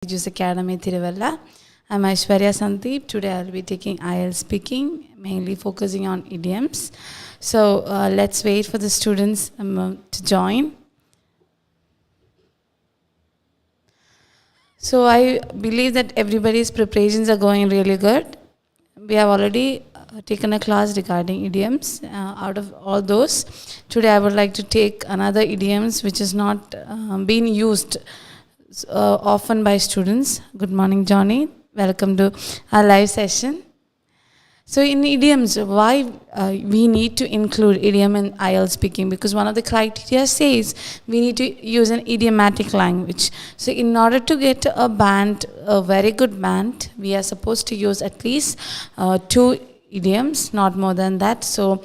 Tiju Academy, Tiruvalla. I'm Aishwarya Sandeep. Today I'll be taking IELTS speaking, mainly focusing on idioms. So let's wait for the students to join. So I believe that everybody's preparations are going really good. We have already taken a class regarding idioms. Out of all those, today I would like to take another idioms which is not being used often by students. Good morning, Johnny. Welcome to our live session. So in idioms, why we need to include idiom in IELTS speaking? Because one of the criteria says we need to use an idiomatic language. So in order to get a band, a very good band, we are supposed to use at least 2 idioms, not more than that. So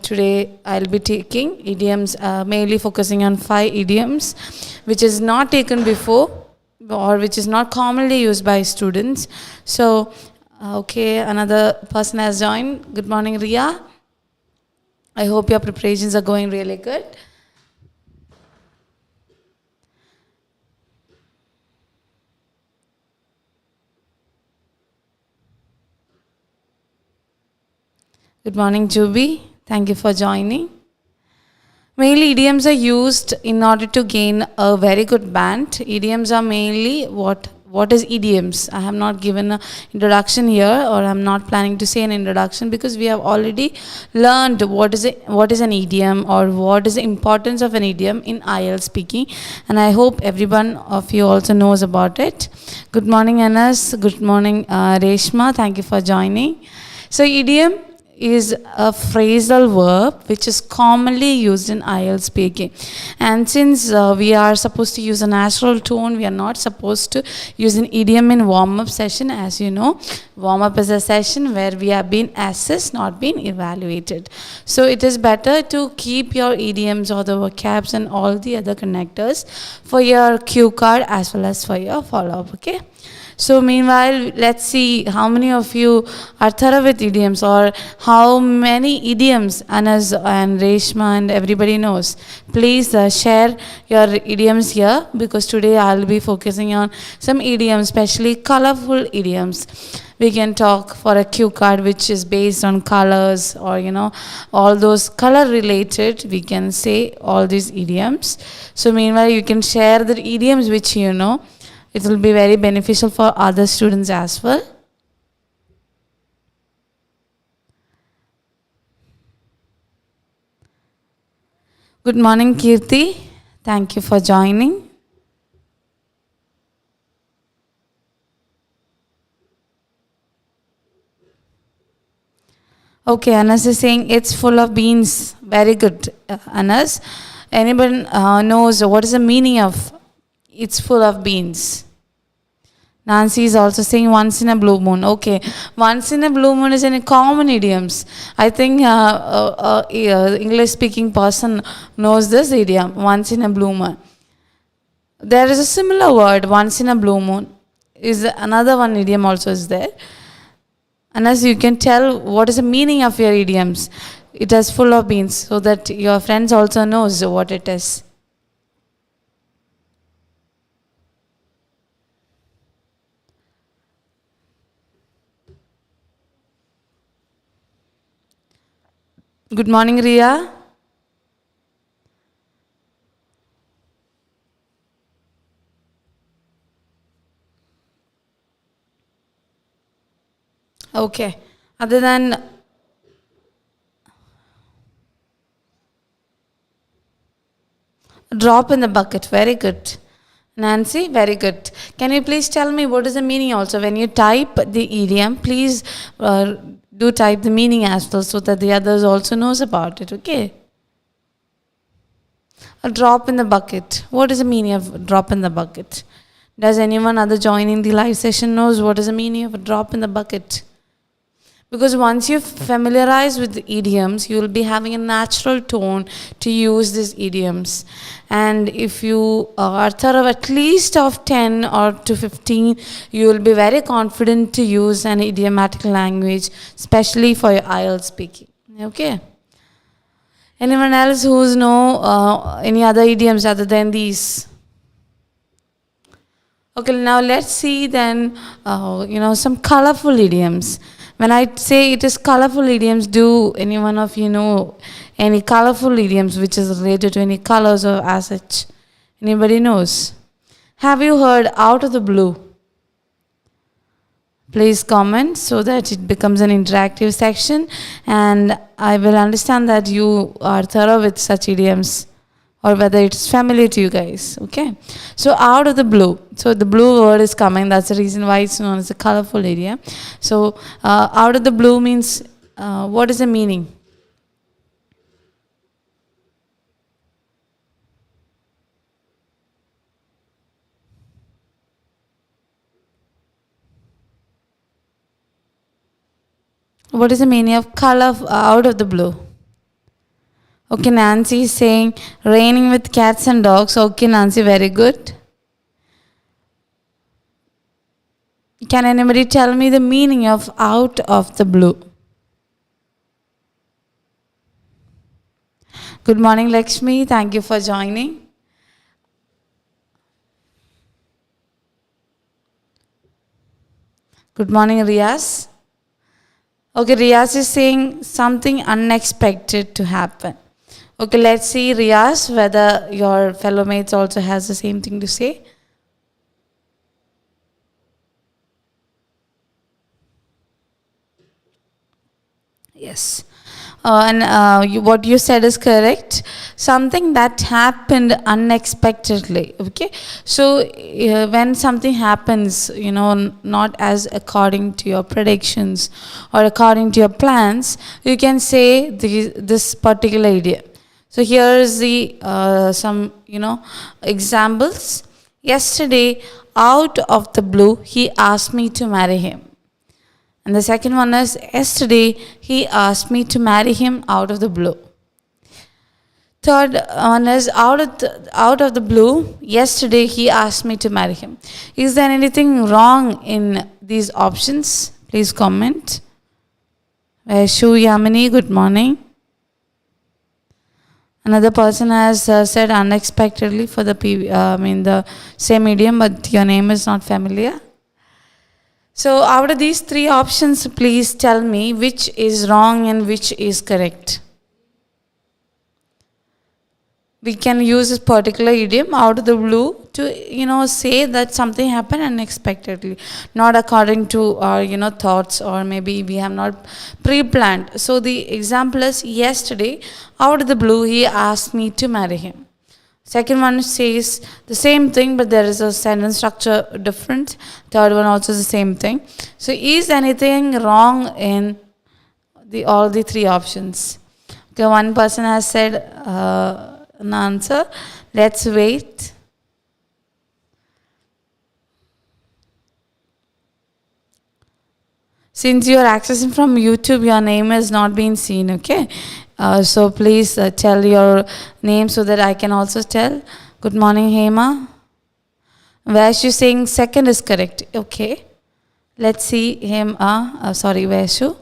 today I'll be taking idioms, mainly focusing on 5 idioms, which is not taken before or which is not commonly used by students. So okay, another person has joined. Good morning, Ria. I hope your preparations are going really good. Good morning, Juby. Thank you for joining. Mainly idioms are used in order to gain a very good band. Idioms are mainly what is idioms? I have not given an introduction here, or I'm not planning to say an introduction, because we have already learned what is an idiom, or what is the importance of an idiom in IELTS speaking, and I hope everyone of you also knows about it. Good morning, Anas. Good morning, Reshma. Thank you for joining. So idiom is a phrasal verb which is commonly used in IELTS speaking. And since we are supposed to use a natural tone, we are not supposed to use an idiom in warm-up session. As you know, warm-up is a session where we are being assessed, not being evaluated. So it is better to keep your idioms or the vocabs and all the other connectors for your cue card as well as for your follow-up, okay? So meanwhile, let's see how many of you are thorough with idioms, or how many idioms Anas and Reshma and everybody knows. Please share your idioms here, because today I'll be focusing on some idioms, especially colorful idioms. We can talk for a cue card which is based on colors, or all those color related, we can say all these idioms. So meanwhile, you can share the idioms which you know. It will be very beneficial for other students as well. Good morning, Kirti. Thank you for joining. Okay, Anas is saying it's full of beans. Very good, Anas. Anyone knows what is the meaning of it's full of beans? Nancy is also saying once in a blue moon. Okay, once in a blue moon is in a common idioms. I think English-speaking person knows this idiom, once in a blue moon. There is a similar word, once in a blue moon. Is another one idiom also is there. Unless you can tell what is the meaning of your idioms. It is full of beans, so that your friends also knows what it is. Good morning, Ria. Okay. Other than drop in the bucket, very good. Nancy, very good. Can you please tell me what is the meaning also? When you type the idiom, please do type the meaning as well, so that the others also knows about it, okay? A drop in the bucket. What is the meaning of drop in the bucket? Does anyone other joining the live session knows what is the meaning of a drop in the bucket? Because once you familiarize with the idioms, you will be having a natural tone to use these idioms. And if you are thorough at least of 10 or to 15, you will be very confident to use an idiomatic language, especially for your IELTS speaking. Okay? Anyone else who's know any other idioms other than these? Okay, now let's see then, some colorful idioms. When I say it is colorful idioms, do any one of you know any colorful idioms which is related to any colors or as such? Anybody knows? Have you heard out of the blue? Please comment so that it becomes an interactive section and I will understand that you are thorough with such idioms or whether it's familiar to you guys. Okay, so out of the blue, so the blue word is coming, that's the reason why it's known as a colorful idiom. So out of the blue means what is the meaning? What is the meaning of color out of the blue? Okay, Nancy is saying raining with cats and dogs. Okay, Nancy, very good. Can anybody tell me the meaning of out of the blue? Good morning, Lakshmi. Thank you for joining. Good morning, Riaz. Okay, Riaz is saying something unexpected to happen. Okay, let's see, Riaz, whether your fellow mates also has the same thing to say. Yes. What you said is correct. Something that happened unexpectedly. Okay. So when something happens, not as according to your predictions or according to your plans, you can say this particular idiom. So here is the some examples. Yesterday, out of the blue, he asked me to marry him. And the second one is, yesterday he asked me to marry him out of the blue. Third one is, out of the blue, yesterday he asked me to marry him. Is there anything wrong in these options? Please comment. Shu Yamini, good morning. Another person has said unexpectedly for the same idiom, but your name is not familiar. So out of these three options, please tell me which is wrong and which is correct. We can use this particular idiom out of the blue to, say that something happened unexpectedly, not according to our, thoughts, or maybe we have not pre-planned. So the example is, yesterday, out of the blue, he asked me to marry him. Second one says the same thing, but there is a sentence structure different. Third one also the same thing. So is anything wrong in all the three options? Okay, one person has said an answer. Let's wait. Since you are accessing from YouTube, your name has not been seen, okay? So please tell your name so that I can also tell. Good morning, Hema. Vaishu saying second is correct. Okay. Let's see him. Sorry, Vaishu.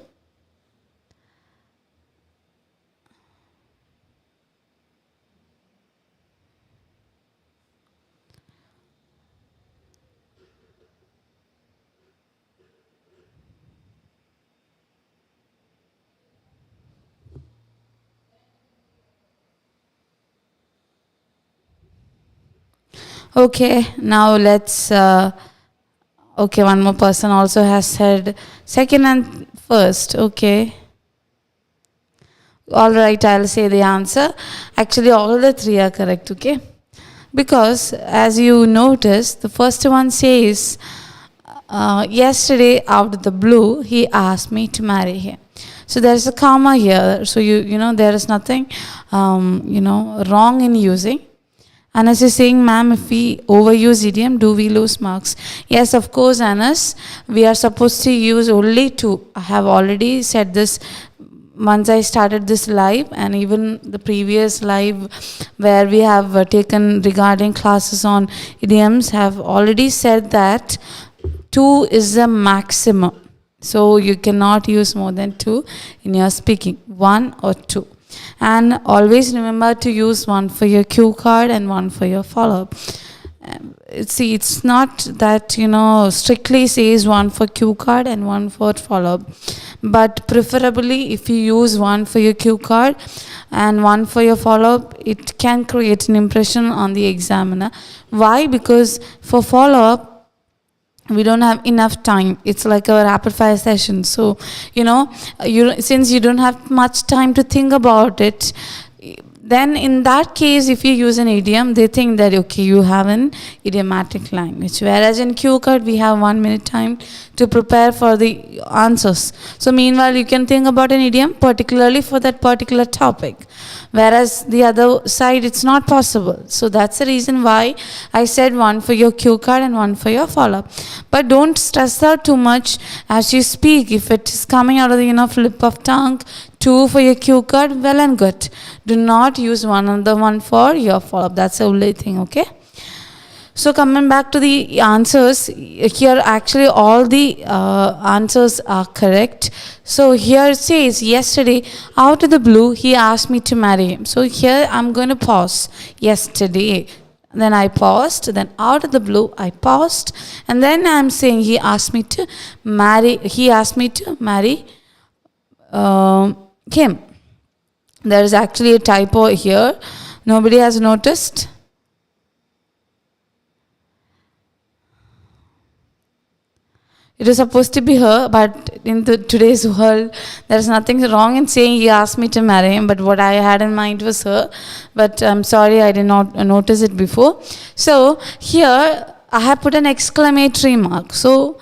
Okay, now let's. Okay, one more person also has said second and first. Okay. All right, I'll say the answer. Actually, all the three are correct. Okay, because as you notice, the first one says, yesterday out of the blue, he asked me to marry him. So there's a comma here. So there is nothing, wrong in using. Anas is saying, ma'am, if we overuse idiom, do we lose marks? Yes, of course, Anas. We are supposed to use only two. I have already said this once I started this live, and even the previous live where we have taken regarding classes on idioms have already said that 2 is the maximum. So you cannot use more than 2 in your speaking, 1 or 2. And always remember to use one for your cue card and one for your follow-up. See, it's not that, strictly says one for cue card and one for follow-up. But preferably, if you use one for your cue card and one for your follow-up, it can create an impression on the examiner. Why? Because for follow-up, we don't have enough time. It's like a rapid fire session. So, since you don't have much time to think about it, then in that case, if you use an idiom, they think that, okay, you have an idiomatic language. Whereas in cue card, we have 1 minute time to prepare for the answers. So meanwhile, you can think about an idiom particularly for that particular topic. Whereas the other side, it's not possible. So that's the reason why I said one for your cue card and one for your follow-up. But don't stress out too much as you speak. If it is coming out of the flip of tongue, two for your cue card, well and good. Do not use one other one for your follow-up. That's the only thing, okay? So coming back to the answers, here actually all the answers are correct. So here it says, yesterday, out of the blue, he asked me to marry him. So here I'm going to pause. Yesterday. Then I paused. Then out of the blue, I paused. And then I'm saying he asked me to marry. He asked me to marry him. There is actually a typo here. Nobody has noticed. It is supposed to be her, but in today's world, there is nothing wrong in saying he asked me to marry him, but what I had in mind was her. But I'm sorry, I did not notice it before. So here, I have put an exclamatory mark. So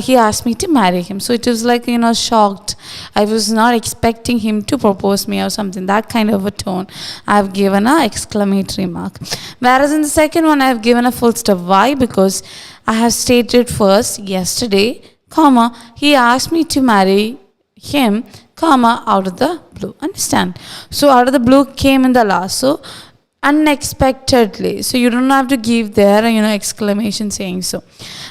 he asked me to marry him. So it was like, shocked. I was not expecting him to propose me or something. That kind of a tone. I have given an exclamatory mark. Whereas in the second one, I have given a full stop. Why? Because I have stated first, yesterday, comma, he asked me to marry him, comma, out of the blue. Understand? So out of the blue came in the last. So unexpectedly. So you don't have to give there, exclamation saying so.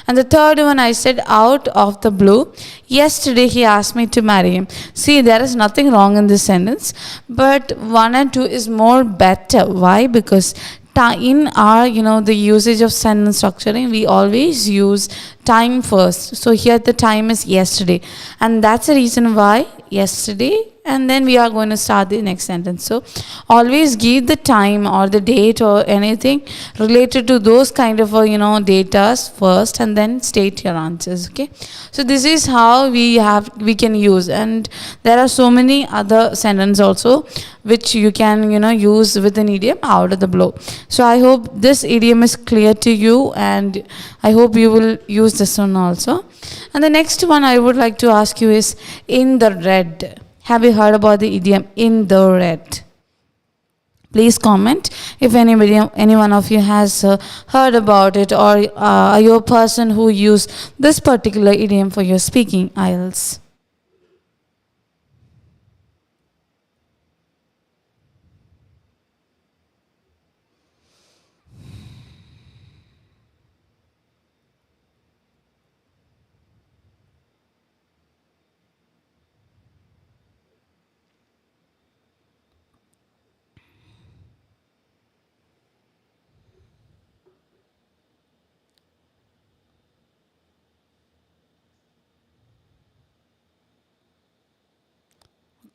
And the third one, I said out of the blue. Yesterday he asked me to marry him. See, there is nothing wrong in this sentence, but 1 and 2 is more better. Why? Because in our, the usage of sentence structuring, we always use time first. So here the time is yesterday. And that's the reason why yesterday, and then we are going to start the next sentence. So always give the time or the date or anything related to those kind of data first, and then state your answers. Okay, so this is how we can use, and there are so many other sentences also which you can use with an idiom out of the blue. So I hope this idiom is clear to you, and I hope you will use this one also. And the next one I would like to ask you is in the red. Have you heard about the idiom in the red? Please comment if any one of you has heard about it, or are you a person who use this particular idiom for your speaking IELTS?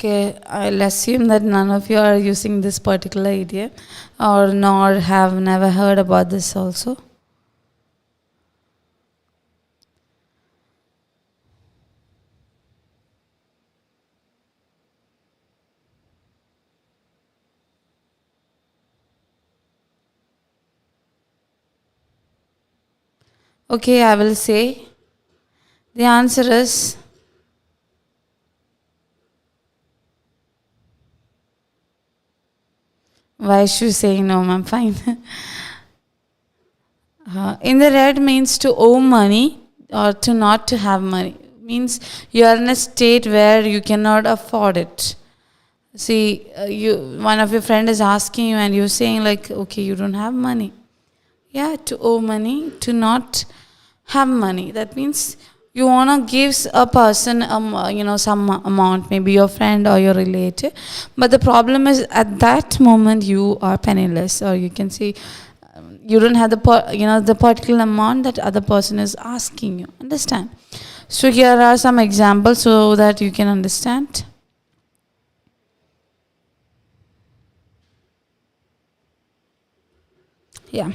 Okay, I'll assume that none of you are using this particular idiom, or nor have never heard about this also. Okay, I will say the answer is why should you say no, ma'am? Fine. In the red means to owe money or to not to have money. Means you are in a state where you cannot afford it. See, one of your friend is asking you and you're saying like, okay, you don't have money. Yeah, to owe money, to not have money. That means you want to give a person some amount, maybe your friend or your relative, but the problem is at that moment you are penniless, or you can say you don't have the particular amount that other person is asking you. Understand? So here are some examples so that you can understand. Yeah.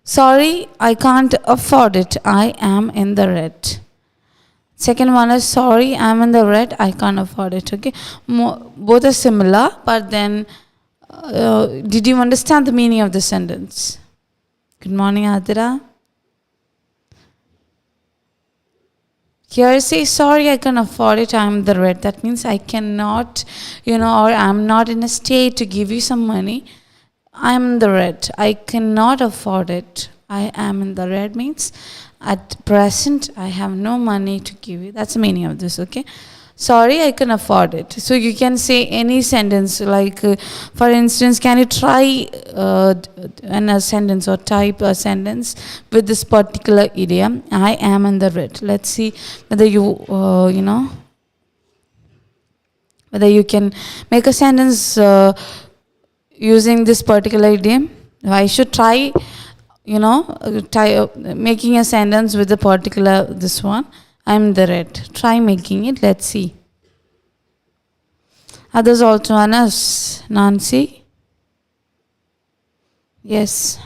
Sorry, I can't afford it. I am in the red. Second one is sorry, I'm in the red. I can't afford it. Okay. Both are similar, but then did you understand the meaning of the sentence? Good morning, Adira. Here say sorry, I can afford it. I'm the red. That means I cannot, or I'm not in a state to give you some money. I'm in the red. I cannot afford it. I am in the red means at present I have no money to give you. That's the meaning of this, okay? Sorry, I can afford it. So you can say any sentence like, for instance, can you try in a sentence or type a sentence with this particular idiom? I am in the red. Let's see whether whether you can make a sentence using this particular idiom. I should try, making a sentence with the particular this one. I'm the red. Try making it. Let's see. Others also on us. Nancy? Yes.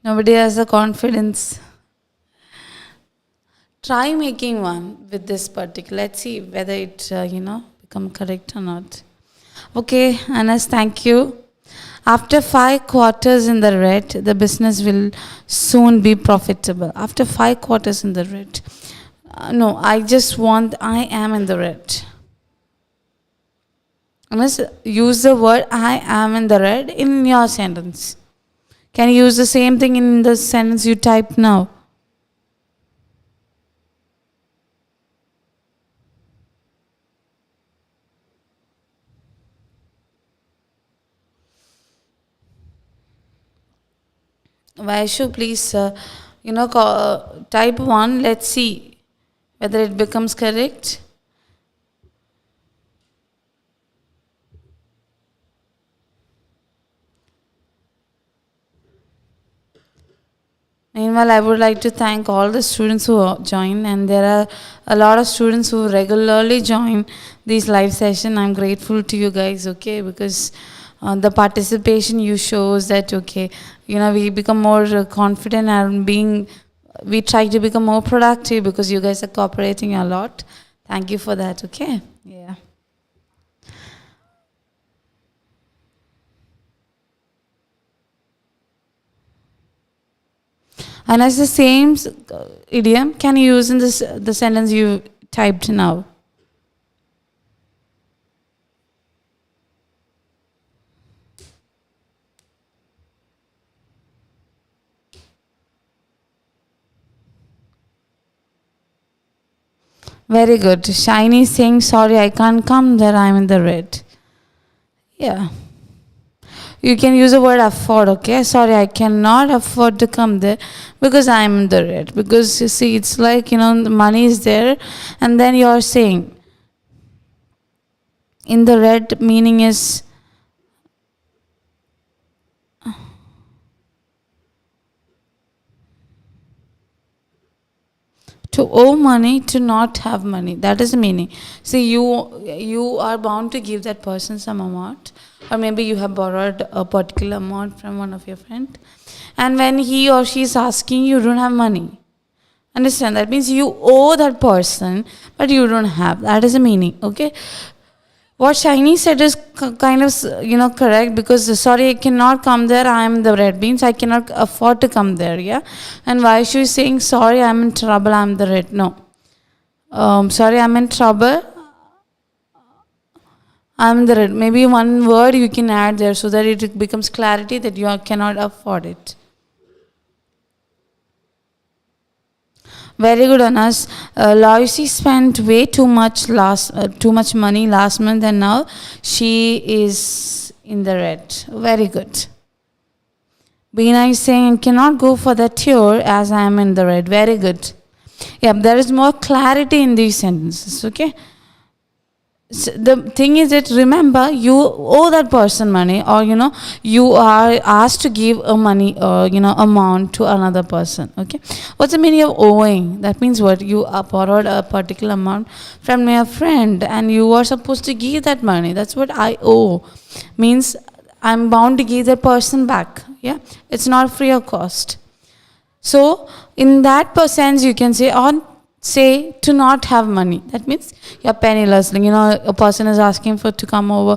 Nobody has the confidence. Try making one with this particular. Let's see whether it, become correct or not. Okay, Anas, thank you. After 5 quarters in the red, the business will soon be profitable. After 5 quarters in the red. No, I just want, I am in the red. Anas, use the word I am in the red in your sentence. Can you use the same thing in the sentence you type now? Vaishu, please, type 1. Let's see whether it becomes correct. Meanwhile, I would like to thank all the students who join, and there are a lot of students who regularly join these live sessions. I'm grateful to you guys, okay, because the participation you shows that, okay, we become more confident and we try to become more productive because you guys are cooperating a lot. Thank you for that, okay? Yeah. And as the same idiom, can you use in the sentence you typed now? Very good. Shiny saying, sorry, I can't come there, I'm in the red. Yeah. You can use the word afford, okay? Sorry, I cannot afford to come there because I'm in the red. Because you see, it's like, the money is there, and then you're saying, in the red meaning is to owe money, to not have money. That is the meaning. See, you are bound to give that person some amount, or maybe you have borrowed a particular amount from one of your friends, and when he or she is asking, you don't have money. Understand? That means you owe that person, but you don't have. That is the meaning. Okay. What Shiny said is kind of correct, because sorry, I cannot come there. I am the red beans. I cannot afford to come there. Yeah. And why she is saying sorry, I'm in trouble. I'm the red. No. Sorry, I'm in trouble. I'm in the red. Maybe one word you can add there so that it becomes clarity that you cannot afford it. Very good on us. Loisy spent way too much money last month, and now she is in the red. Very good. Beena is saying, cannot go for the tour as I am in the red. Very good. Yeah, there is more clarity in these sentences. Okay. So the thing is that remember you owe that person money, or you are asked to give a money amount to another person. Okay, what's the meaning of owing? That means what? You borrowed a particular amount from your friend and you are supposed to give that money. That's what I owe means. I'm bound to give that person back. Yeah, it's not free of cost. So in that sense you can say, on say to not have money. That means you're penniless. A person is asking to come over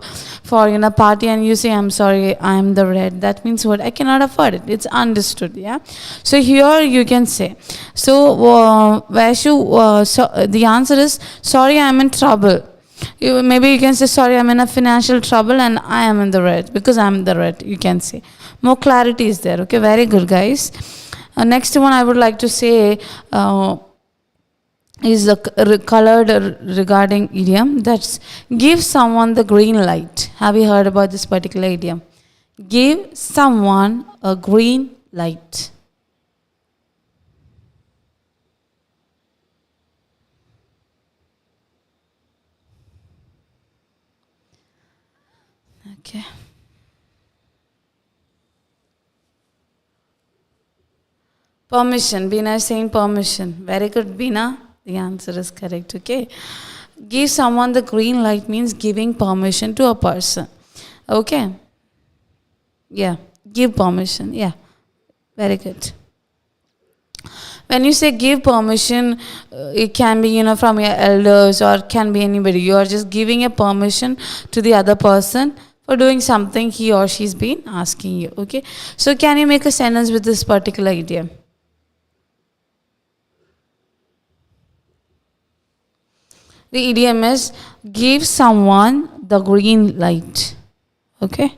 for party, and you say, I'm sorry, I'm the red. That means what? I cannot afford it. It's understood. Yeah. So here you can say. So the answer is, sorry, I'm in trouble. Maybe you can say, sorry, I'm in a financial trouble and I am in the red because I'm the red. You can say more clarity is there. Okay, very good, guys. Next one I would like to say. Is colored regarding idiom. That's give someone the green light. Have you heard about this particular idiom? Give someone a green light. Okay. Permission. Beena is saying permission. Very good, Beena. The answer is correct. Okay. Give someone the green light means giving permission to a person. Okay. Yeah. Give permission. Yeah. Very good. When you say give permission, it can be from your elders or can be anybody. You are just giving a permission to the other person for doing something he or she's been asking you. Okay. So can you make a sentence with this particular idiom? The idiom is give someone the green light. Okay.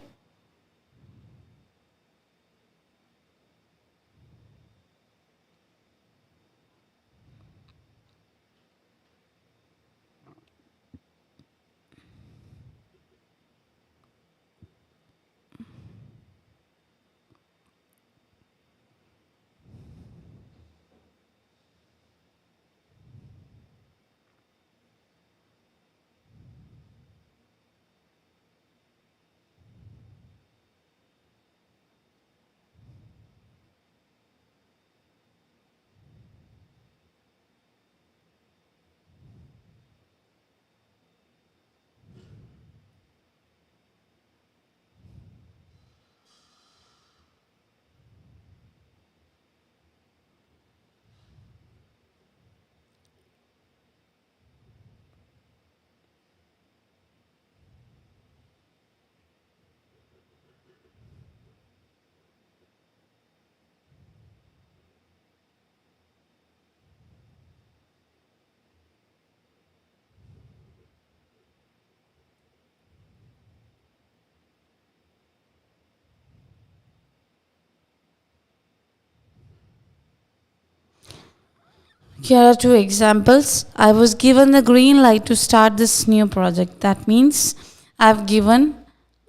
Here are two examples. I was given the green light to start this new project. That means I've given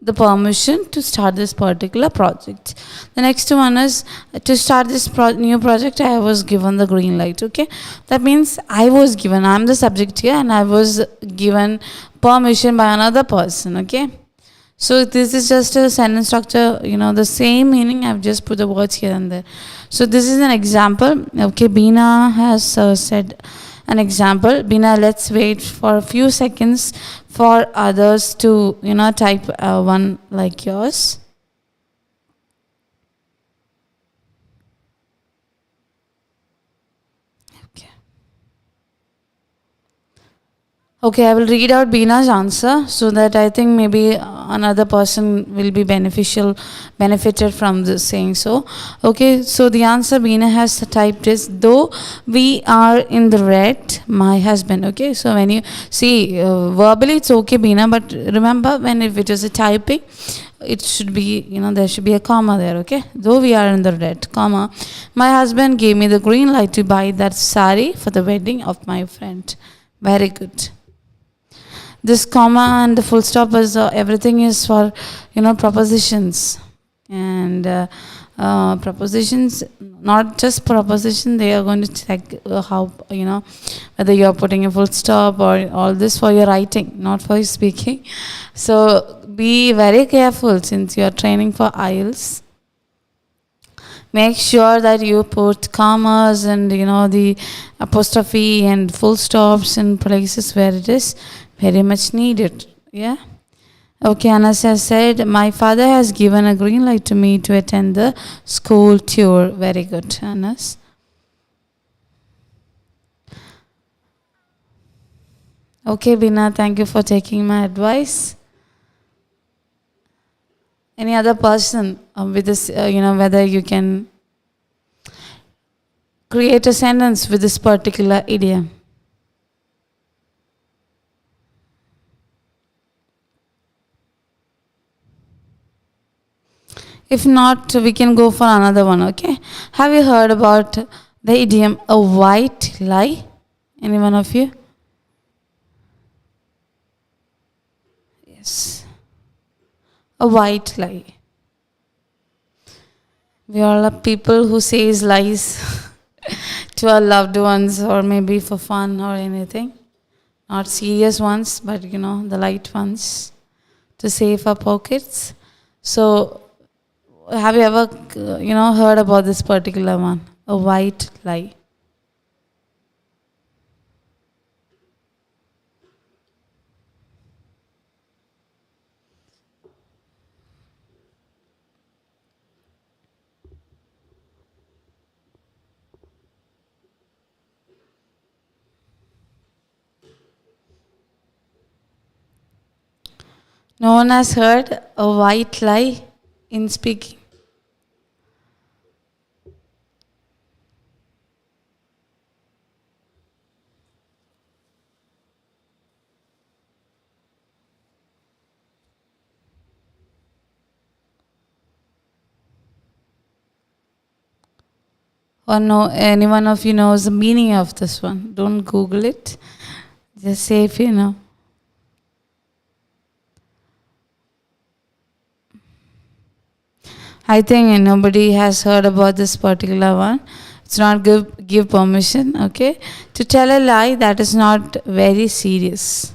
the permission to start this particular project. The next one is to start this new project, I was given the green light. Okay, that means I was given, I'm the subject here, and I was given permission by another person. Okay, so this is just a sentence structure, the same meaning. I've just put the words here and there. So this is an example. Okay, Beena has said an example. Beena, let's wait for a few seconds for others to, type one like yours. Okay, I will read out Beena's answer so that I think maybe another person will be benefited from this saying so. Okay, so the answer Beena has typed is, though we are in the red, my husband. Okay, so when you see verbally it's okay, Beena, but remember if it is a typing, it should be, there should be a comma there, okay? Though we are in the red, comma. My husband gave me the green light to buy that sari for the wedding of my friend. Very good. This comma and the full stop is everything is for, propositions. And propositions, not just proposition, they are going to check how, whether you are putting a full stop or all this for your writing, not for your speaking. So be very careful since you are training for IELTS. Make sure that you put commas and the apostrophe and full stops in places where it is very much needed. Yeah. Okay, Anas has said, my father has given a green light to me to attend the school tour. Very good, Anas. Okay, Bina, thank you for taking my advice. Any other person with this, whether you can create a sentence with this particular idiom? If not, we can go for another one, okay? Have you heard about the idiom, a white lie? Any one of you? Yes. A white lie. We all are people who says lies to our loved ones or maybe for fun or anything. Not serious ones, but the light ones to save our pockets. So, have you ever, heard about this particular one? A white lie. No one has heard a white lie in speaking. Or no, any one of you knows the meaning of this one? Don't Google it. Just say if you know. I think nobody has heard about this particular one. It's not give permission, okay? To tell a lie that is not very serious.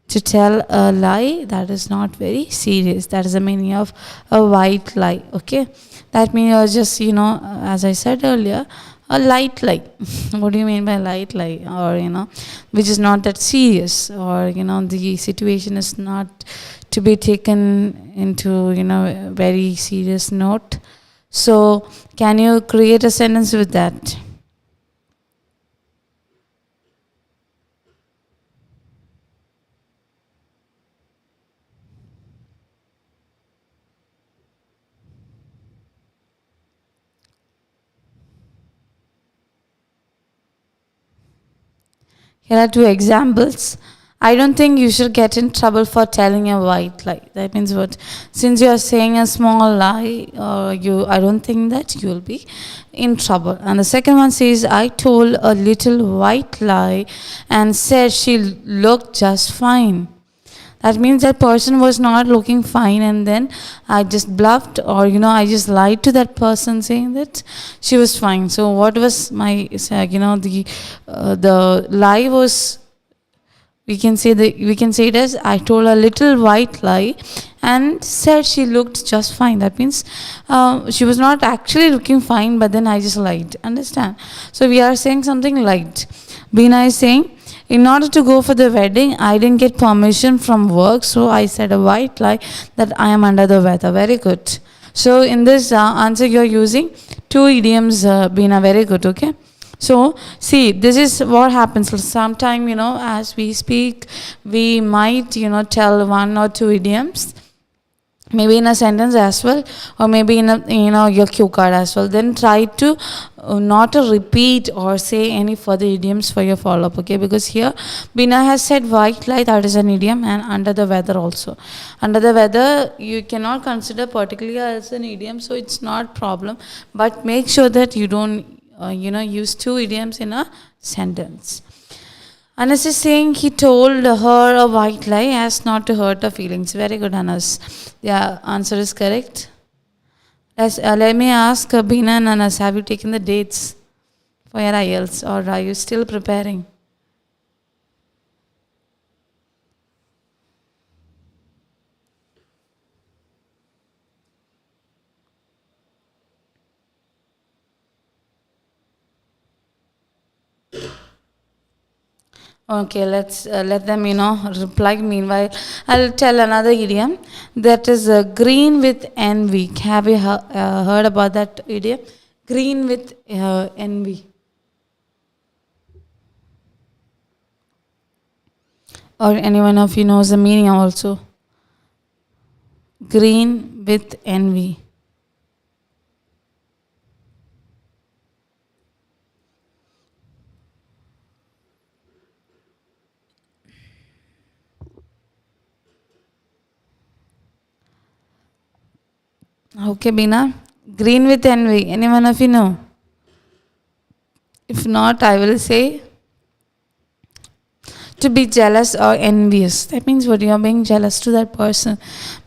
To tell a lie that is not very serious. That is the meaning of a white lie, okay? That means you're just, as I said earlier, a light lie. What do you mean by light lie? Or, which is not that serious. Or, the situation is not to be taken into, a very serious note. So, can you create a sentence with that? Here are two examples. I don't think you should get in trouble for telling a white lie. That means what? Since you are saying a small lie, I don't think that you will be in trouble. And the second one says, I told a little white lie and said she looked just fine. That means that person was not looking fine, and then I just bluffed, or I just lied to that person saying that she was fine. So what was my, the lie was, we can say it as, I told a little white lie and said she looked just fine. That means she was not actually looking fine, but then I just lied. Understand? So we are saying something light. Beena is saying, in order to go for the wedding, I didn't get permission from work, so I said a white lie that I am under the weather. Very good. So in this answer, you are using two idioms, Beena. Very good, okay? So, see, this is what happens. Sometimes, as we speak, we might, tell one or two idioms. maybe in a sentence as well, or maybe in a, your cue card as well. Then try to not to repeat or say any further idioms for your follow up, okay? Because here Bina has said white lie, that is an idiom, and under the weather also. Under the weather you cannot consider particularly as an idiom, so it's not problem. But make sure that you don't use two idioms in a sentence. Anas is saying he told her a white lie as not to hurt her feelings. Very good, Anas. Yeah, answer is correct. Let me ask Bina and Anas, have you taken the dates for your IELTS, or are you still preparing? Okay, let's let them reply. Meanwhile, I'll tell another idiom, that is green with envy. Have you heard about that idiom? Green with envy. Or anyone of you knows the meaning also? Green with envy. Okay, Bina. Green with envy. Anyone of you know? If not, I will say to be jealous or envious. That means what, you are being jealous to that person.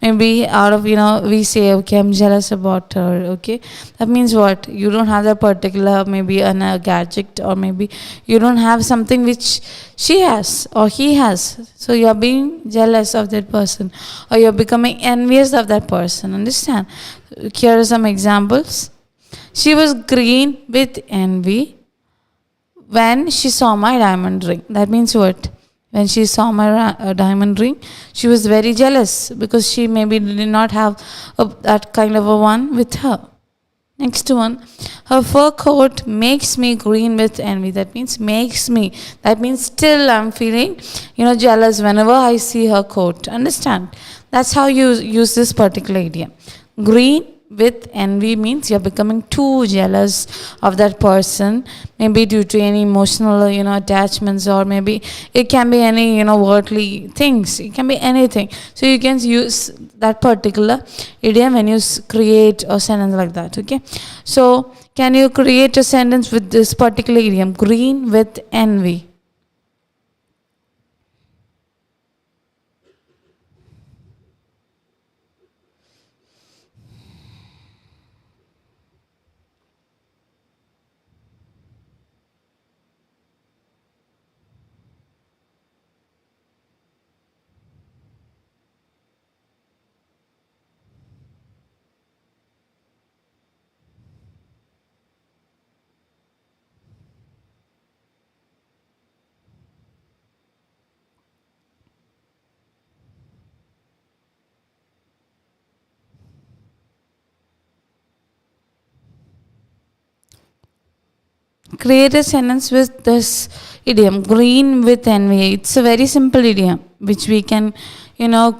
Maybe out of, we say, okay, I'm jealous about her. Okay. That means what? You don't have that particular, maybe a gadget, or maybe you don't have something which she has or he has. So you are being jealous of that person, or you're becoming envious of that person. Understand? Here are some examples. She was green with envy when she saw my diamond ring. That means what? When she saw my diamond ring, she was very jealous because she maybe did not have that kind of a one with her. Next one, her fur coat makes me green with envy. That means makes me. That means still I'm feeling, jealous whenever I see her coat. Understand? That's how you use this particular idiom. Green with envy means you're becoming too jealous of that person, maybe due to any emotional attachments, or maybe it can be any worldly things, it can be anything. So you can use that particular idiom when you create a sentence like that. Okay, so can you create a sentence with this particular idiom, green with envy? Create a sentence with this idiom, green with envy. It's a very simple idiom which we can,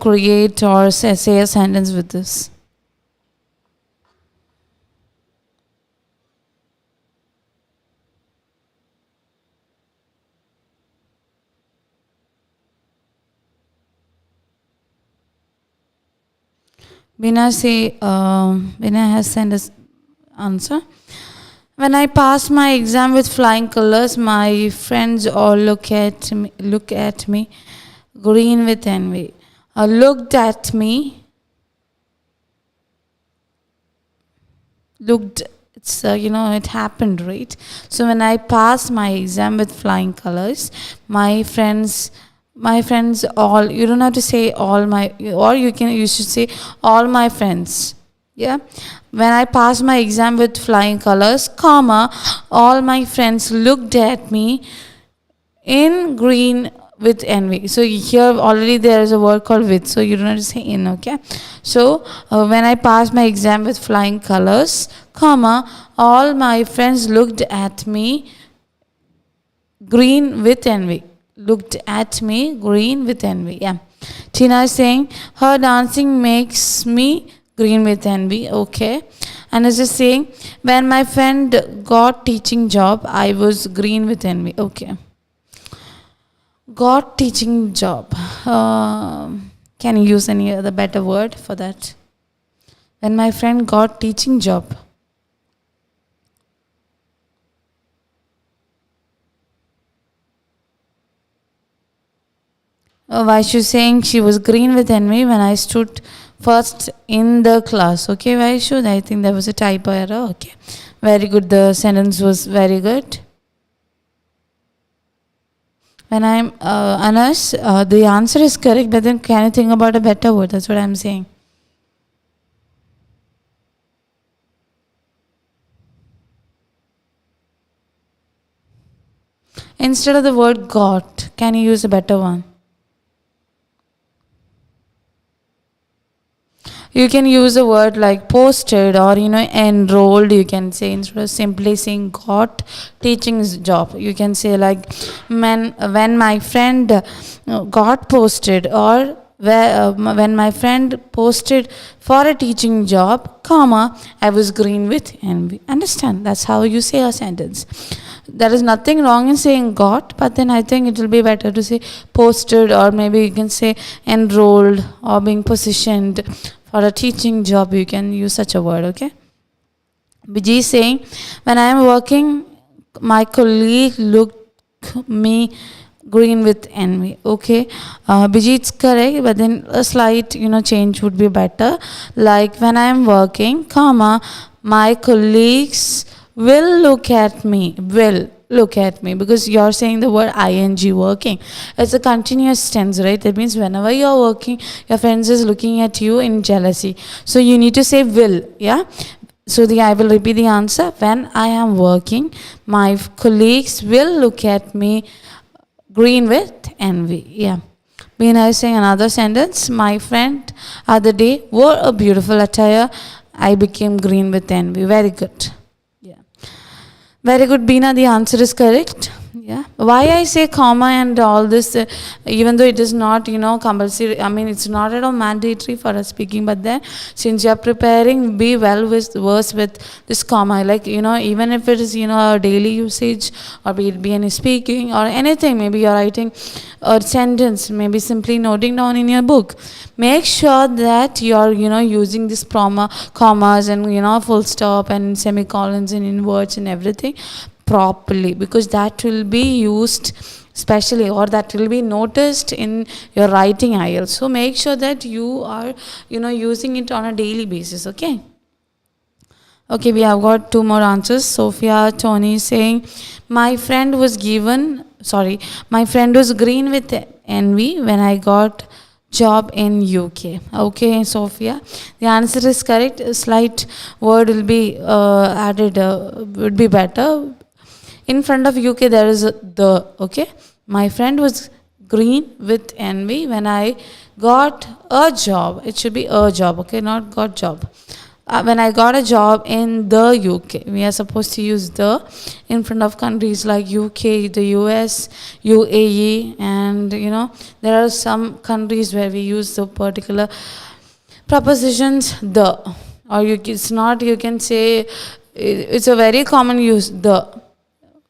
create or say a sentence with this. Bina has sent us answer. When I passed my exam with flying colors, my friends all look at me, green with envy. Looked at me, looked. It's it happened, right? So when I passed my exam with flying colors, my friends all. You don't have to say all my, or you should say all my friends. Yeah. When I passed my exam with flying colors, comma, all my friends looked at me in green with envy. So here already there is a word called with, so you don't have to say in. Okay. So when I passed my exam with flying colors, comma, all my friends looked at me green with envy. Looked at me green with envy. Yeah. Tina is saying, her dancing makes me green with envy. Okay. And is just saying, when my friend got teaching job, I was green with envy. Okay. Got teaching job. Can you use any other better word for that? When my friend got teaching job. Why she's saying she was green with envy when I stood first in the class. Okay, why should I think there was a typo error? Okay, very good. The sentence was very good. When I'm Anas, the answer is correct, but then can you think about a better word? That's what I'm saying. Instead of the word got, can you use a better one? You can use a word like posted or enrolled. You can say, instead of simply saying got teaching job, you can say like when my friend got posted, or when my friend posted for a teaching job, comma, I was green with envy. Understand? That's how you say a sentence. There is nothing wrong in saying got, but then I think it will be better to say posted, or maybe you can say enrolled or being positioned for a teaching job. You can use such a word. Okay. Vijay is saying, when I am working, my colleague looked me green with envy. Okay. Vijay, it's correct, but then a slight change would be better. Like when I am working, comma, my colleagues will look at me. Will look at me, because you're saying the word ing, working. It's a continuous tense, right? That means whenever you're working, your friends is looking at you in jealousy. So you need to say will. Yeah. So I will repeat the answer. When I am working, my colleagues will look at me green with envy. Yeah. Beena is saying another sentence. My friend other day wore a beautiful attire. I became green with envy. Very good. Very good, Beena. The answer is correct. Yeah. Why I say comma and all this, even though it is not, compulsory. I mean, it's not at all mandatory for us speaking. But then, since you are preparing, be well versed with this comma. Like, even if it is, a daily usage, or be it be any speaking or anything, maybe you're writing a sentence, maybe simply noting down in your book. Make sure that you're, using this commas and, full stop and semicolons and inverts and everything properly, because that will be used specially, or that will be noticed in your writing IELTS. So make sure that you are using it on a daily basis. Okay, we have got two more answers. Sophia Tony is saying, my friend was green with envy when I got job in UK. Okay, Sophia, the answer is correct. A slight word will be added, would be better. In front of UK, there is the. Okay, my friend was green with envy when I got a job. It should be a job. Okay, not got job. When I got a job in the UK, we are supposed to use the in front of countries like UK, the US, UAE, and there are some countries where we use the particular prepositions the, or it's not. You can say it's a very common use the.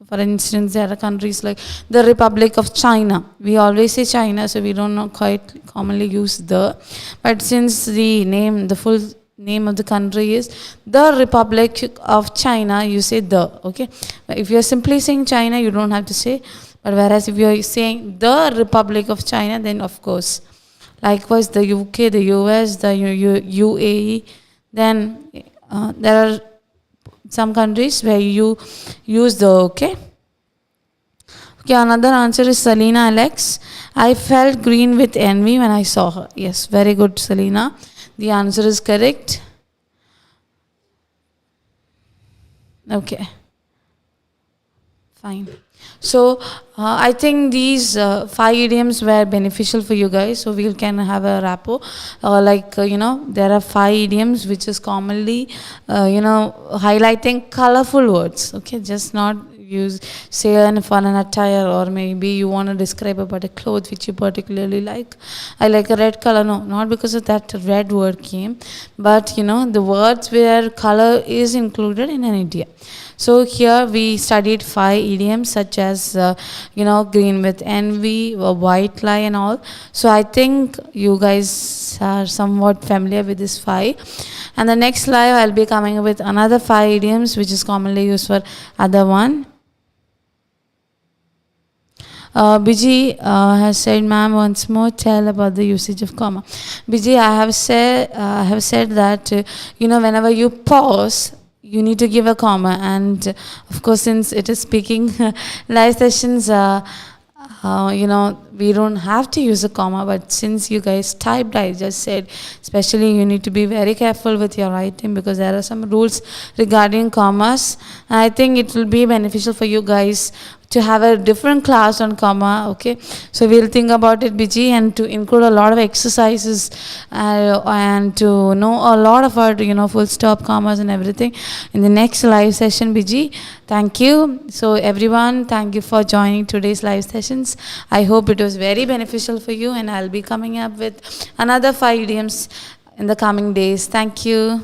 For instance, there are countries like the Republic of China. We always say China, so we don't know quite commonly use the. But since the full name of the country is the Republic of China, you say the. Okay. If you're simply saying China, you don't have to say. But whereas if you're saying the Republic of China, then of course. Likewise, the UK, the US, the UAE, then there are some countries where you use the. Okay, another answer is Selena Alex. I felt green with envy when I saw her. Yes, very good, Selena. The answer is correct. Okay, fine. So I think these 5 idioms were beneficial for you guys. So we can have a rapport. There are 5 idioms which is commonly, highlighting colorful words. Okay, just not you say for an attire, or maybe you want to describe about a cloth which you particularly like. I like a red color. No, not because of that red word came, but the words where color is included in an idiom. So here we studied 5 idioms such as green with envy, white lie, and all. So I think you guys are somewhat familiar with this 5. And the next live I'll be coming with another 5 idioms which is commonly used for other one. Biji has said, ma'am, once more tell about the usage of comma. Biji, I have said that whenever you pause, you need to give a comma, and of course, since it is speaking live sessions, we don't have to use a comma, but since you guys typed, I just said, especially you need to be very careful with your writing because there are some rules regarding commas. I think it will be beneficial for you guys to have a different class on comma. Okay, so we'll think about it, Biji, and to include a lot of exercises and to know a lot of our full stop, commas and everything in the next live session, Biji. Thank you. So everyone, thank you for joining today's live sessions. I hope it was very beneficial for you, and I'll be coming up with another 5 idioms in the coming days. Thank you.